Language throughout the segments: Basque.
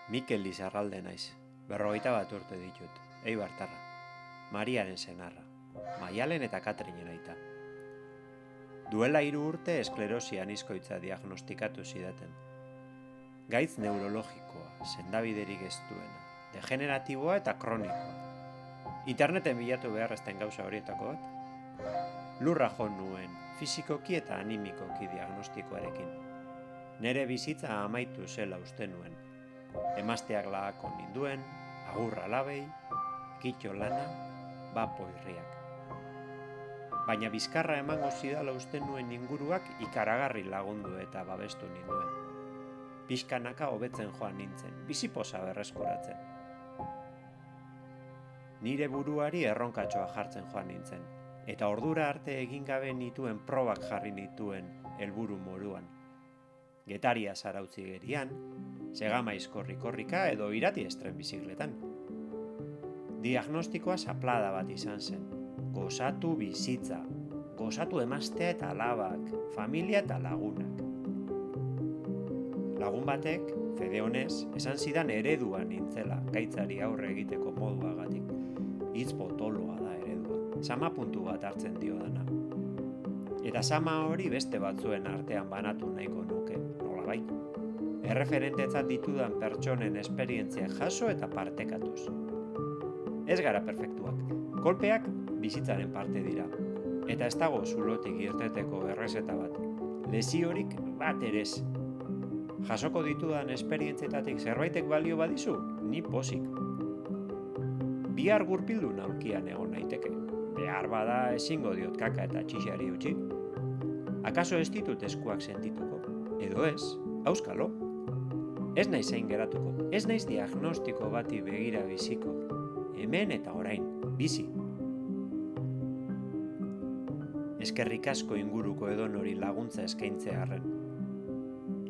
Mikel Lizarralde naiz, 51 urte ditut, Eibartarra, Mariaren senarra, Maialen eta Katrinen aita. Duela 3 urte esklerosi anizkoitza diagnostikatu zidaten. Gaitz neurologikoa, sendabiderik ez duena, degeneratiboa eta kronikoa. Interneten bilatu behar ezten gauza horietako bat. Lurra jo nuen, fisikoki eta animikoki diagnostikoarekin. Nere bizitza amaitu zela uste nuen. Emazteak lagako ninduen, agurra labei, kitxo lana, bapo irriak. Baina bizkarra emango zidala uste nuen inguruak ikaragarri lagundu eta babestu ninduen. Pixkanaka hobetzen joan nintzen, biziposa berreskuratzen. Nire buruari erronkatxoa jartzen joan nintzen, eta ordura arte egin gabe nituen probak jarri nituen helburu moruan. Getaria zarautzi gerian, Segamaiz korrika edo irati estren bizikletan. Diagnostikoa zaplada bat izan zen. Gozatu bizitza, gozatu emaztea eta alabak, familia eta lagunak. Lagun batek, fede honez, esan zidan ereduan nintzela gaitzari aurre egiteko moduagatik. Hitz potoloa da eredua, sama puntu bat hartzen dio dana. Eta sama hori beste batzuen artean banatu nahiko nuke, nolabait. Erreferentetzat ditudan pertsonen esperientzia jaso eta partekatuz. Ez gara perfektuak, kolpeak bizitzaren parte dira, eta ez dago zulotik irteteko errezeta bat, lesiorik bat ere ez. Jasoko ditudan esperientzietatik zerbaitek balio badizu, ni pozik. Bihar gurpildu aulkian egon naiteke, behar bada ezingo diot kaka eta txixari utzi. Akaso ez ditut eskuak sentituko, edo ez, auskalo. Ez naiz zein geratuko, ez naiz diagnostiko bati begira biziko, hemen eta orain, bizi. Eskerrik asko inguruko edonori laguntza eskaintzearren.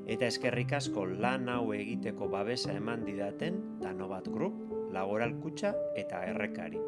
Eta eskerrik asko lan hau egiteko babesa eman didaten Danobat Group, Laboral Kutxa eta Errekari.